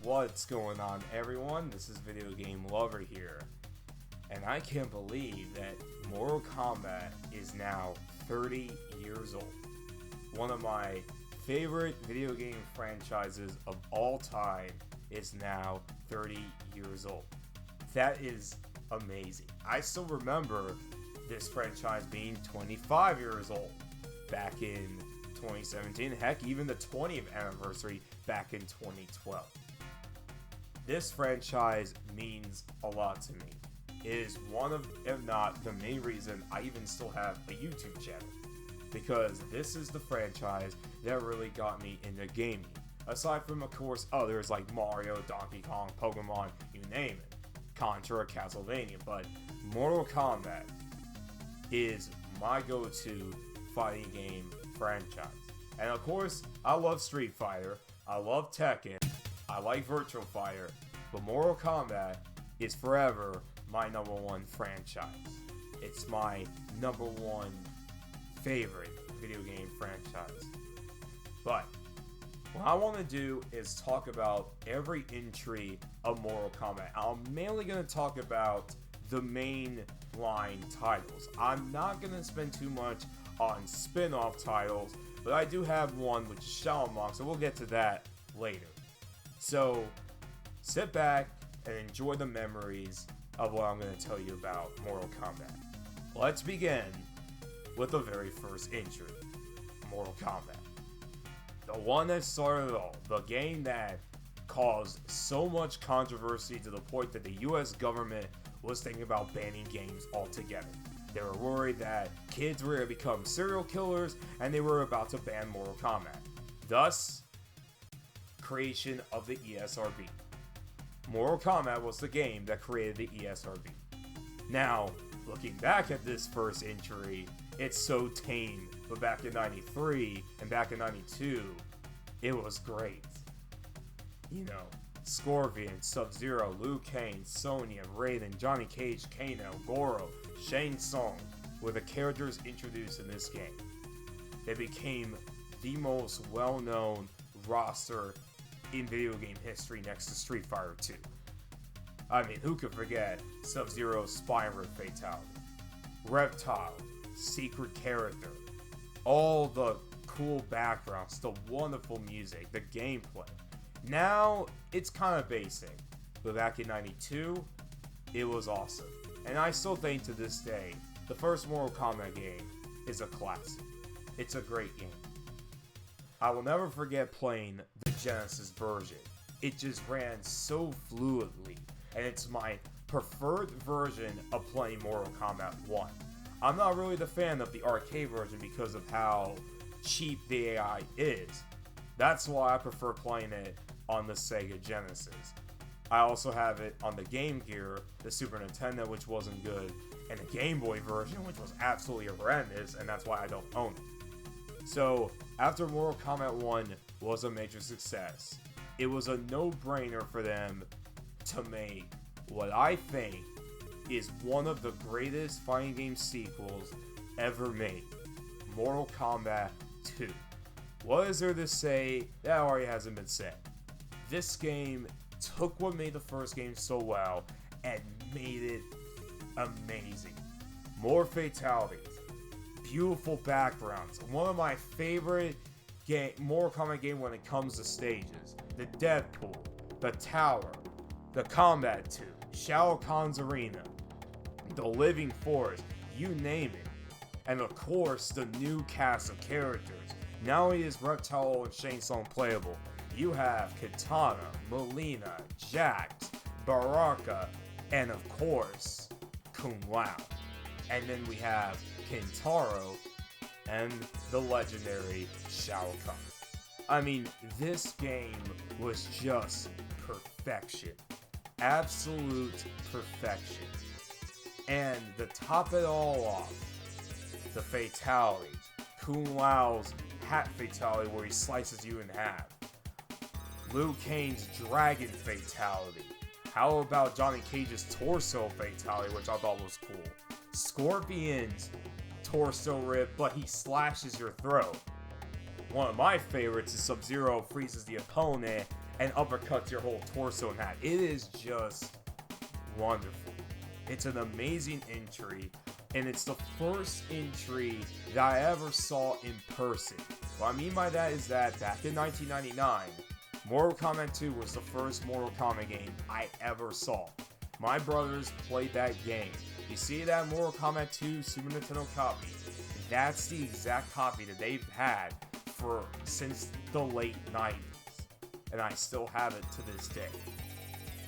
What's going on, everyone? This is Video Game Lover here, and I can't believe that Mortal Kombat is now 30 years old. One of my favorite video game franchises of all time is now 30 years old. That is amazing. I still remember this franchise being 25 years old back in 2017. Heck, even the 20th anniversary back in 2012. This franchise means a lot to me. It is one of, if not the main reason I even still have a YouTube channel. Because this is the franchise that really got me into gaming. Aside from, of course, others like Mario, Donkey Kong, Pokemon, you name it. Contra, Castlevania. But Mortal Kombat is my go-to fighting game franchise. And of course, I love Street Fighter. I love Tekken. I like Virtua Fighter, but Mortal Kombat is forever my number one franchise. It's my number one favorite video game franchise. But what I want to do is talk about every entry of Mortal Kombat. I'm mainly going to talk about the main line titles. I'm not going to spend too much on spin-off titles, but I do have one which is Shaolin Monk, so we'll get to that later. So, sit back and enjoy the memories of what I'm going to tell you about Mortal Kombat. Let's begin with the very first entry, Mortal Kombat. The one that started it all, the game that caused so much controversy to the point that the US government was thinking about banning games altogether. They were worried that kids were going to become serial killers and they were about to ban Mortal Kombat. Thus, creation of the ESRB. Mortal Kombat was the game that created the ESRB. Now, looking back at this first entry, it's so tame, but back in 93 and back in 92, it was great. You know, Scorpion, Sub-Zero, Liu Kang, Sonya, Raiden, Johnny Cage, Kano, Goro, Shang Tsung were the characters introduced in this game. They became the most well-known roster in video game history next to Street Fighter 2. I mean, who could forget Sub-Zero's Spine Rip Fatality, Reptile, secret character, all the cool backgrounds, the wonderful music, the gameplay. Now, it's kind of basic, but back in 92, it was awesome. And I still think to this day, the first Mortal Kombat game is a classic. It's a great game. I will never forget playing the Genesis version. It just ran so fluidly, and it's my preferred version of playing Mortal Kombat 1. I'm not really the fan of the arcade version because of how cheap the AI is. That's why I prefer playing it on the Sega Genesis. I also have it on the Game Gear, the Super Nintendo, which wasn't good, and the Game Boy version, which was absolutely horrendous, and that's why I don't own it. So, after Mortal Kombat 1 was a major success, it was a no-brainer for them to make what I think is one of the greatest fighting game sequels ever made, Mortal Kombat 2. What is there to say that already hasn't been said? This game took what made the first game so well and made it amazing. More fatalities, beautiful backgrounds. One of my favorite Mortal Kombat game when it comes to stages. The Deadpool, the Tower, the Combat 2, Shao Kahn's Arena, the Living Forest, you name it. And of course, the new cast of characters. Not only is Reptile and Shang Tsung playable, you have Kitana, Melina, Jax, Baraka, and of course, Kung Lao. And then we have Kintaro and the legendary Shao Kahn. I mean, this game was just perfection. Absolute perfection. And to top it all off, the fatalities. Kung Lao's hat fatality where he slices you in half. Liu Kang's dragon fatality. How about Johnny Cage's torso fatality, which I thought was cool. Scorpion's torso rip, but he slashes your throat. One of my favorites is Sub-Zero freezes the opponent and uppercuts your whole torso in that. It is just wonderful. It's an amazing entry, and it's the first entry that I ever saw in person. What I mean by that is that back in 1999, Mortal Kombat 2 was the first Mortal Kombat game I ever saw. My brothers played that game. You see that Mortal Kombat 2 Super Nintendo copy? That's the exact copy that they've had since the late 90s. And I still have it to this day.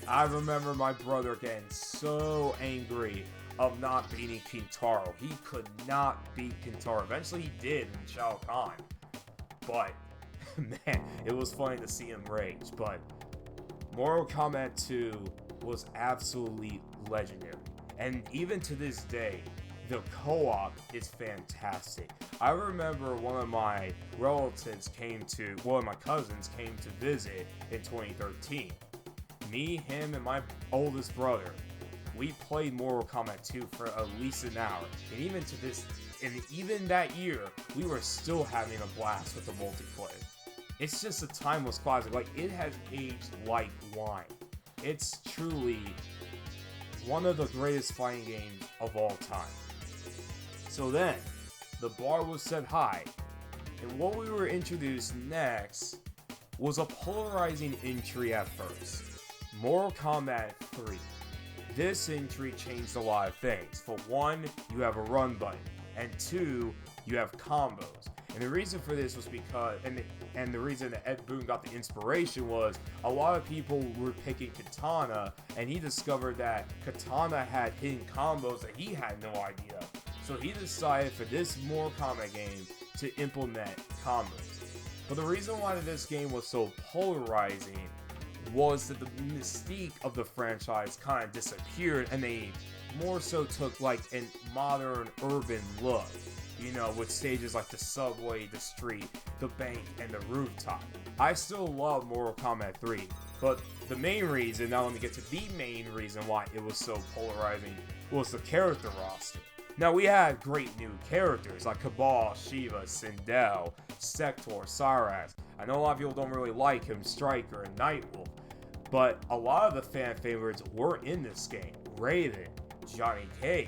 I remember my brother getting so angry of not beating Kintaro. He could not beat Kintaro. Eventually he did in Shao Kahn. But, man, it was funny to see him rage. But Mortal Kombat 2 was absolutely legendary. And even to this day, the co-op is fantastic. I remember one of my cousins came to visit in 2013. Me, him, and my oldest brother, we played Mortal Kombat 2 for at least an hour. And even that year, we were still having a blast with the multiplayer. It's just a timeless classic. Like, it has aged like wine. It's truly one of the greatest fighting games of all time. So then, the bar was set high, and what we were introduced next was a polarizing entry at first. Mortal Kombat 3. This entry changed a lot of things. For one, you have a run button, and two, you have combos. And the reason for this was because, and the reason that Ed Boon got the inspiration was a lot of people were picking Katana, and he discovered that Katana had hidden combos that he had no idea. So he decided for this Mortal Kombat game to implement combos. But the reason why this game was so polarizing was that the mystique of the franchise kind of disappeared, and they more so took like a modern urban look. You know, with stages like the subway, the street, the bank, and the rooftop. I still love Mortal Kombat 3, but the main reason, now let me get to the main reason why it was so polarizing, was the character roster. Now, we had great new characters like Cabal, Shiva, Sindel, Sector, Cyrax. I know a lot of people don't really like him, Striker, and Nightwolf, but a lot of the fan favorites were in this game. Raiden, Johnny Cage,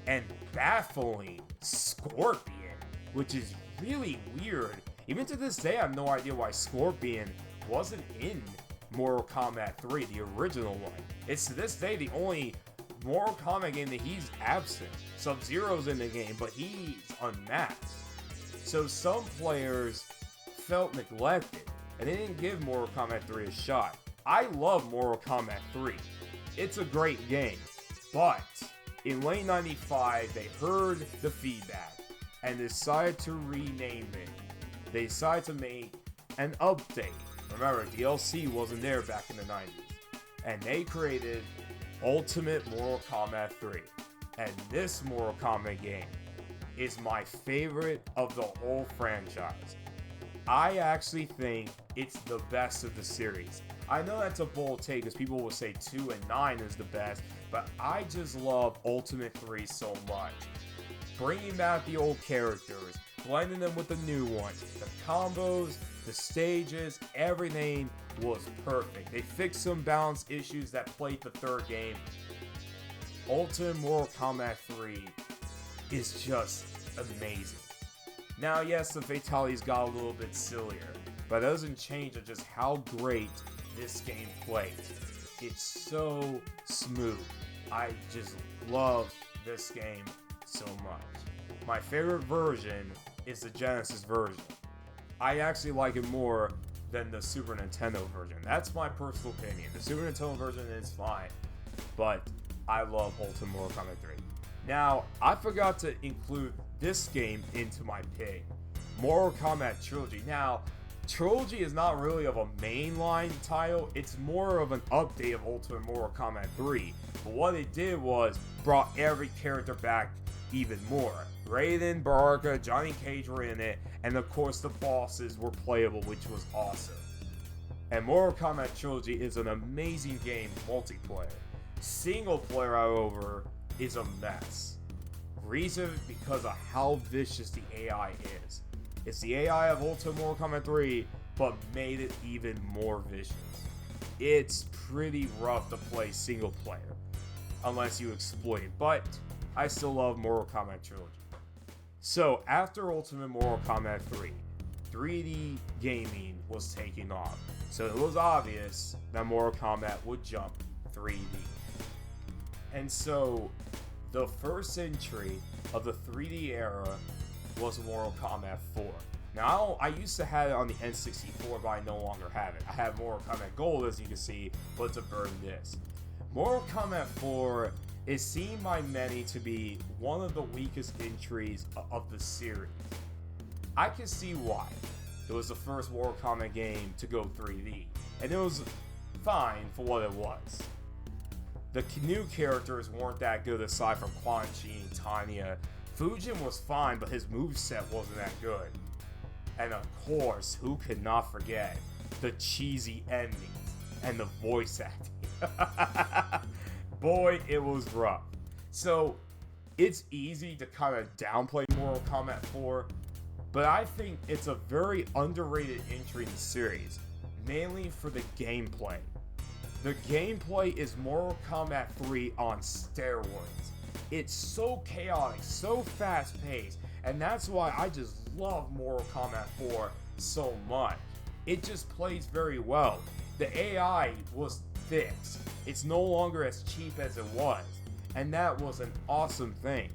and baffling Scorpion, which is really weird. Even to this day, I have no idea why Scorpion wasn't in Mortal Kombat 3, the original one. It's to this day the only Mortal Kombat game that he's absent. Sub-Zero's in the game, but he's unmasked. So some players felt neglected, and they didn't give Mortal Kombat 3 a shot. I love Mortal Kombat 3. It's a great game, but in late 95, they heard the feedback and decided to rename it. They decided to make an update. Remember, DLC wasn't there back in the 90s. And they created Ultimate Mortal Kombat 3. And this Mortal Kombat game is my favorite of the whole franchise. I actually think it's the best of the series. I know that's a bold take because people will say 2 and 9 is the best, but I just love Ultimate 3 so much. Bringing back the old characters, blending them with the new ones, the combos, the stages, everything was perfect. They fixed some balance issues that plagued the third game. Ultimate Mortal Kombat 3 is just amazing. Now, yes, the fatalities got a little bit sillier, but that doesn't change on just how great this game plays. It's so smooth. I just love this game so much. My favorite version is the Genesis version. I actually like it more than the Super Nintendo version. That's my personal opinion. The Super Nintendo version is fine, but I love Ultimate Mortal Kombat 3. Now, I forgot to include this game into my pick, Mortal Kombat Trilogy. Now, Trilogy is not really of a mainline title, it's more of an update of Ultimate Mortal Kombat 3. But what it did was brought every character back even more. Raiden, Baraka, Johnny Cage were in it, and of course the bosses were playable, which was awesome. And Mortal Kombat Trilogy is an amazing game multiplayer. Single player, however, is a mess. Reason because of how vicious the AI is. It's the AI of Ultimate Mortal Kombat 3, but made it even more vicious. It's pretty rough to play single player, unless you exploit it, but I still love Mortal Kombat Trilogy. So, after Ultimate Mortal Kombat 3, 3D gaming was taking off, so it was obvious that Mortal Kombat would jump 3D. And so, the first entry of the 3D era was Mortal Kombat 4. Now, I used to have it on the N64, but I no longer have it. I have Mortal Kombat Gold, as you can see, but it's a burned disc. Mortal Kombat 4 is seen by many to be one of the weakest entries of the series. I can see why. It was the first Mortal Kombat game to go 3D, and it was fine for what it was. The new characters weren't that good aside from Quan Chi and Tanya. Fujin was fine, but his moveset wasn't that good. And of course, who could not forget the cheesy endings and the voice acting? Boy, it was rough. So, it's easy to kind of downplay Mortal Kombat 4, but I think it's a very underrated entry in the series, mainly for the gameplay. The gameplay is Mortal Kombat 3 on steroids. It's so chaotic, so fast-paced, and that's why I just love Mortal Kombat 4 so much. It just plays very well. The AI was fixed. It's no longer as cheap as it was, and that was an awesome thing.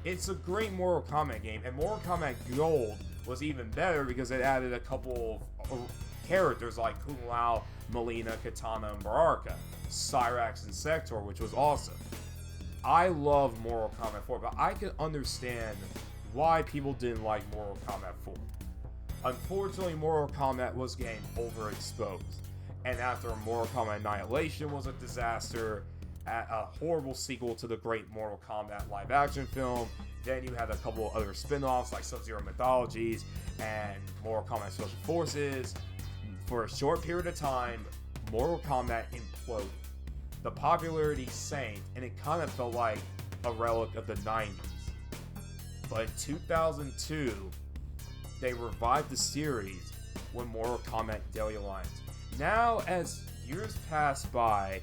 It's a great Mortal Kombat game, and Mortal Kombat Gold was even better because it added a couple of characters like Kung Lao, Mileena, Katana, and Baraka, Cyrax, and Sector, which was awesome. I love Mortal Kombat 4, but I can understand why people didn't like Mortal Kombat 4. Unfortunately, Mortal Kombat was getting overexposed, and after Mortal Kombat Annihilation was a disaster, a horrible sequel to the great Mortal Kombat live-action film, then you had a couple of other spin-offs like Sub-Zero Mythologies and Mortal Kombat Special Forces. For a short period of time, Mortal Kombat imploded. The popularity sank, and it kind of felt like a relic of the 90s. But in 2002, they revived the series with Mortal Kombat Deadly Alliance. Now, as years pass by,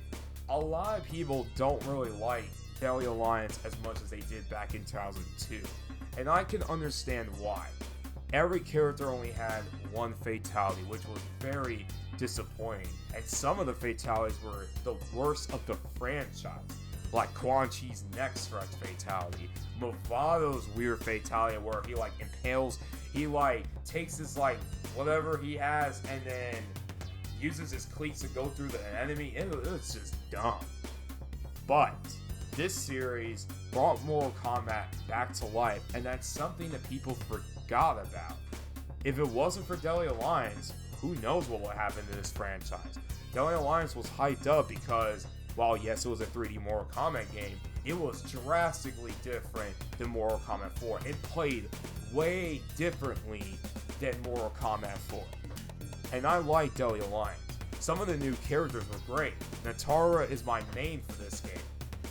a lot of people don't really like Deadly Alliance as much as they did back in 2002. And I can understand why. Every character only had one fatality, which was very disappointing. And some of the fatalities were the worst of the franchise. Like Quan Chi's neck stretch fatality, Movado's weird fatality where he impales, he takes his whatever he has and then uses his cleats to go through the enemy. It's just dumb. But this series brought Mortal Kombat back to life, and that's something that people forgot about. If it wasn't for Deadly Alliance, who knows what would happen to this franchise. Deadly Alliance was hyped up because, while yes, it was a 3D Mortal Kombat game, it was drastically different than Mortal Kombat 4. It played way differently than Mortal Kombat 4. And I like Deadly Alliance. Some of the new characters were great. Natara is my main for this game.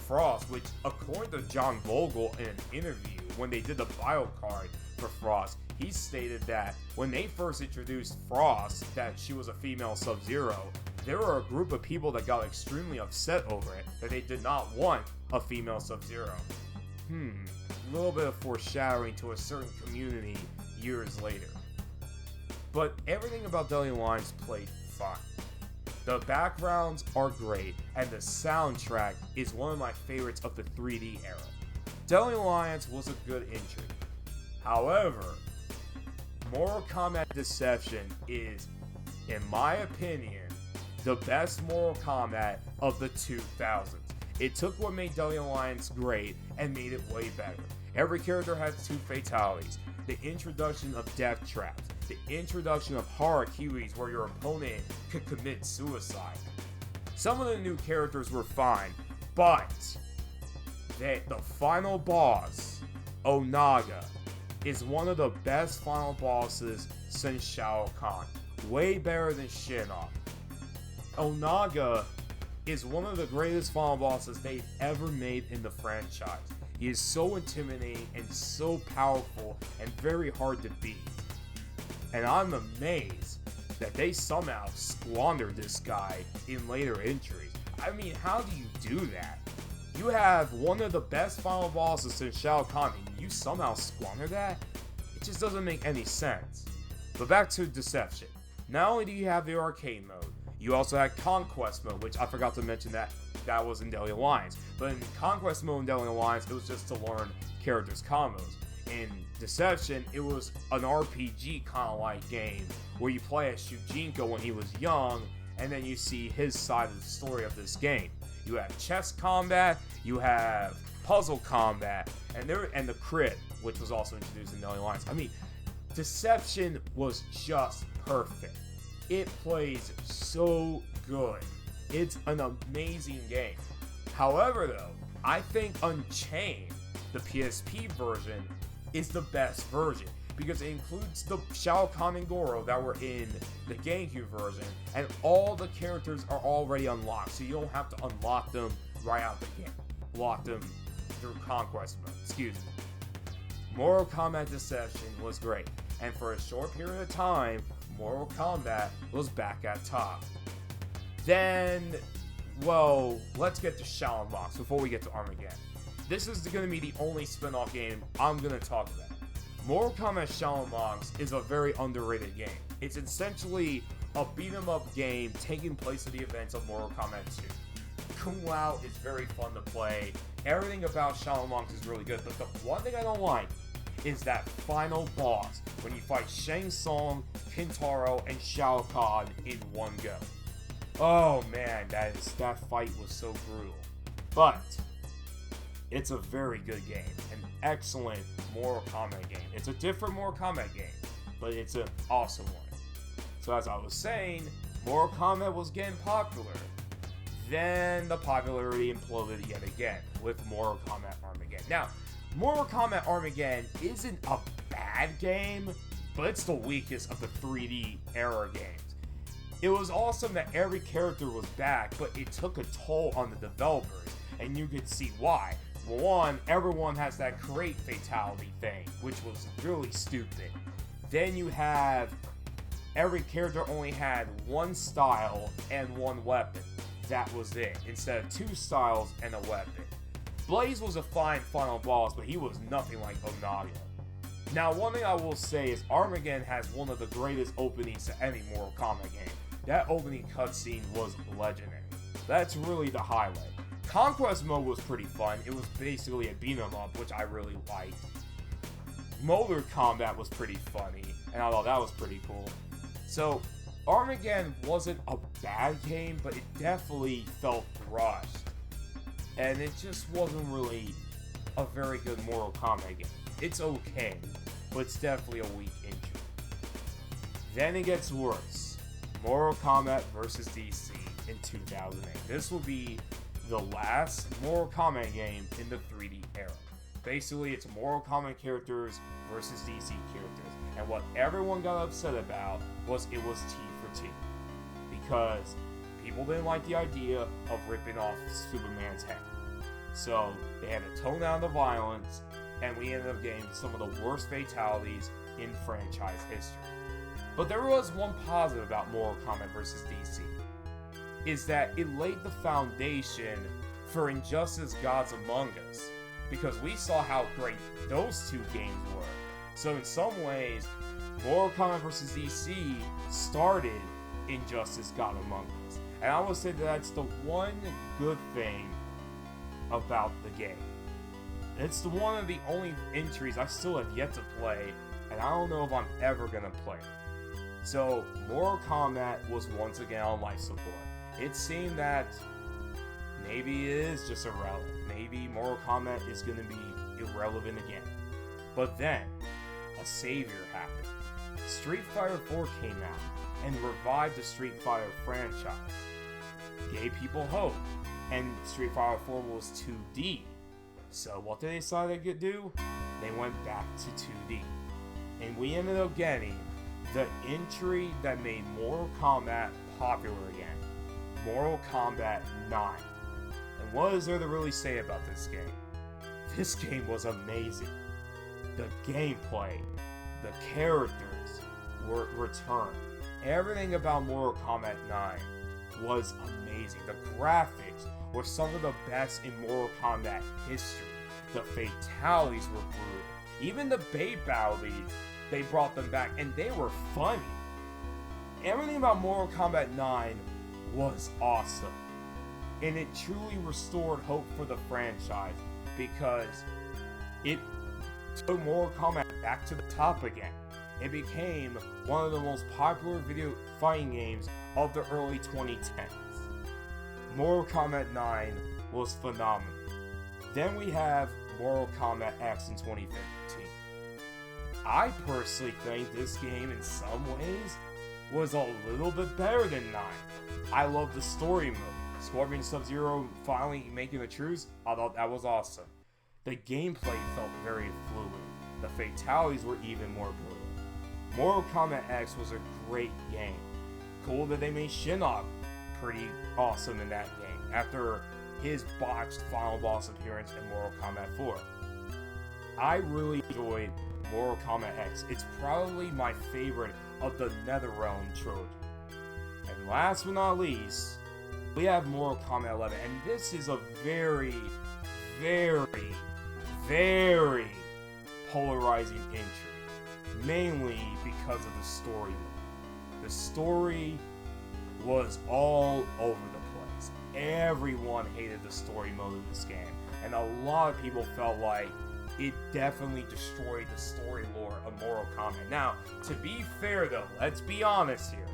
Frost, which according to John Vogel in an interview when they did the bio card for Frost, he stated that when they first introduced Frost, that she was a female Sub-Zero, there were a group of people that got extremely upset over it, that they did not want a female Sub-Zero. A little bit of foreshadowing to a certain community years later. But everything about Deadly Alliance played fine. The backgrounds are great, and the soundtrack is one of my favorites of the 3D era. Deadly Alliance was a good entry. However, Mortal Kombat Deception is, in my opinion, the best Mortal Kombat of the 2000s. It took what made Deadly Alliance great and made it way better. Every character had 2 fatalities. The introduction of death traps. The introduction of Harakiris where your opponent could commit suicide. Some of the new characters were fine, but the final boss, Onaga, is one of the best final bosses since Shao Kahn. Way better than Shinnok. Onaga is one of the greatest final bosses they've ever made in the franchise. He is so intimidating and so powerful and very hard to beat. And I'm amazed that they somehow squandered this guy in later entries. I mean, how do you do that? You have one of the best final bosses since Shao Kahn, and you somehow squander that? It just doesn't make any sense. But back to Deception. Not only do you have the arcade mode, you also had Conquest mode, which I forgot to mention that was in Deadly Alliance. But in Conquest mode in Deadly Alliance, it was just to learn characters' combos. In Deception, it was an RPG kind of like game where you play as Shujinko when he was young, and then you see his side of the story of this game. You have chess combat, you have puzzle combat, and the crit, which was also introduced in Deadly Alliance. I mean, Deception was just perfect. It plays so good. It's an amazing game. However, though, I think Unchained, the PSP version, is the best version because it includes the Shao Kahn and Goro that were in the GameCube version, and all the characters are already unlocked, so you don't have to unlock them right out the game. Lock them through Conquest mode. Excuse me. Mortal Kombat Deception was great, and for a short period of time, Mortal Kombat was back at top. Then, well, let's get to Shaolin Monks before we get to Armageddon. This is going to be the only spin-off game I'm going to talk about. Mortal Kombat Shaolin Monks is a very underrated game. It's essentially a beat-em-up game taking place at the events of Mortal Kombat 2. Kung Lao is very fun to play. Everything about Shaolin Monks is really good, but the one thing I don't like is that final boss when you fight Shang Tsung, Kintaro, and Shao Kahn in one go. Oh man, that fight was so brutal. But it's a very good game, an excellent Mortal Kombat game. It's a different Mortal Kombat game, but it's an awesome one. So as I was saying, Mortal Kombat was getting popular. Then the popularity imploded yet again with Mortal Kombat Armageddon. Now, Mortal Kombat Armageddon isn't a bad game, but it's the weakest of the 3D era games. It was awesome that every character was back, but it took a toll on the developers, and you could see why. One, everyone has that crate fatality thing, which was really stupid. Then you have every character only had one style and one weapon. That was it, instead of two styles and a weapon. Blaze was a fine final boss, but he was nothing like Onaga. Now, one thing I will say is Armageddon has one of the greatest openings to any Mortal Kombat game. That opening cutscene was legendary. That's really the highlight. Conquest mode was pretty fun. It was basically a beat 'em up, which I really liked. Motor combat was pretty funny, and I thought that was pretty cool. So, Armageddon wasn't a bad game, but it definitely felt rushed. And it just wasn't really a very good Mortal Kombat game. It's okay, but it's definitely a weak entry. Then it gets worse. Mortal Kombat vs. DC in 2008. This will be the last Mortal Kombat game in the 3D era. Basically, it's Mortal Kombat characters versus DC characters. And what everyone got upset about was it was T for T. Because people didn't like the idea of ripping off Superman's head. So they had to tone down the violence, and we ended up getting some of the worst fatalities in franchise history. But there was one positive about Mortal Kombat vs. DC, is that it laid the foundation for Injustice Gods Among Us, because we saw how great those two games were. So in some ways, Mortal Kombat vs. DC started Injustice God Among Us. And I would say that's the one good thing about the game. It's one of the only entries I still have yet to play, and I don't know if I'm ever gonna play it. So, Mortal Kombat was once again on life support. It seemed that maybe it is just irrelevant. Maybe Mortal Kombat is gonna be irrelevant again. But then, a savior happened. Street Fighter 4 came out and revived the Street Fighter franchise. Gave people hope. And Street Fighter 4 was 2D. So what did they decide to do? They went back to 2D. And we ended up getting the entry that made Mortal Kombat popular again. Mortal Kombat 9. And what is there to really say about this game? This game was amazing. The gameplay, the characters were returned. Everything about Mortal Kombat 9 was amazing. The graphics were some of the best in Mortal Kombat history. The fatalities were brutal. Even the bait battles, they brought them back, and they were funny. Everything about Mortal Kombat 9 was awesome. And it truly restored hope for the franchise because it took Mortal Kombat back to the top again. It became one of the most popular video fighting games of the early 2010s. Mortal Kombat 9 was phenomenal. Then we have Mortal Kombat X in 2015. I personally think this game in some ways was a little bit better than 9. I love the story mode. Scorpion Sub-Zero finally making the truce, I thought that was awesome. The gameplay felt very fluid. The fatalities were even more brutal. Mortal Kombat X was a great game. Cool that they made Shinnok pretty awesome in that game after his botched final boss appearance in Mortal Kombat 4. I really enjoyed Mortal Kombat X. It's probably my favorite of the NetherRealm trilogy. And last but not least, we have Mortal Kombat 11, and this is a very, very, very polarizing entry, mainly because of the story mode. The story was all over the place. Everyone hated the story mode of this game, and a lot of people felt like it definitely destroyed the story lore of Mortal Kombat. Now, to be fair though, let's be honest here.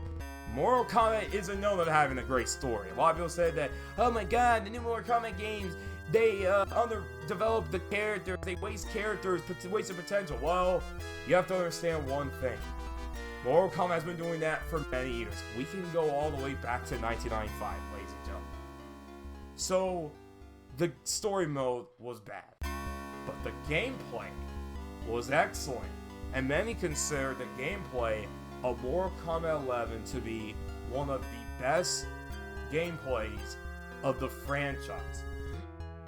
Mortal Kombat isn't known for having a great story. A lot of people said that, oh my god, the new Mortal Kombat games, they underdevelop the characters, they waste characters, wasted potential. Well, you have to understand one thing. Mortal Kombat has been doing that for many years. We can go all the way back to 1995, ladies and gentlemen. So, the story mode was bad, but the gameplay was excellent, and many consider the gameplay of Mortal Kombat 11 to be one of the best gameplays of the franchise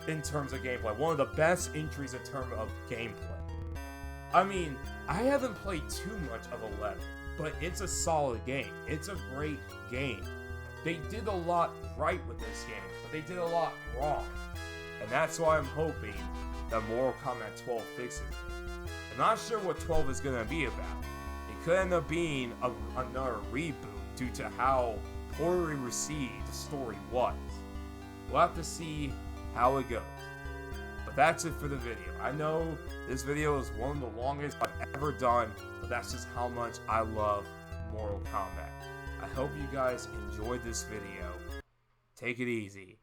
in terms of gameplay. One of the best entries in terms of gameplay. I mean, I haven't played too much of 11, but it's a solid game. It's a great game. They did a lot right with this game, but they did a lot wrong. And that's why I'm hoping that Mortal Kombat 12 fixes it. I'm not sure what 12 is going to be about. It could end up being another reboot due to how poorly received the story was. We'll have to see how it goes. But that's it for the video. I know this video is one of the longest I've ever done, but that's just how much I love Mortal Kombat. I hope you guys enjoyed this video. Take it easy.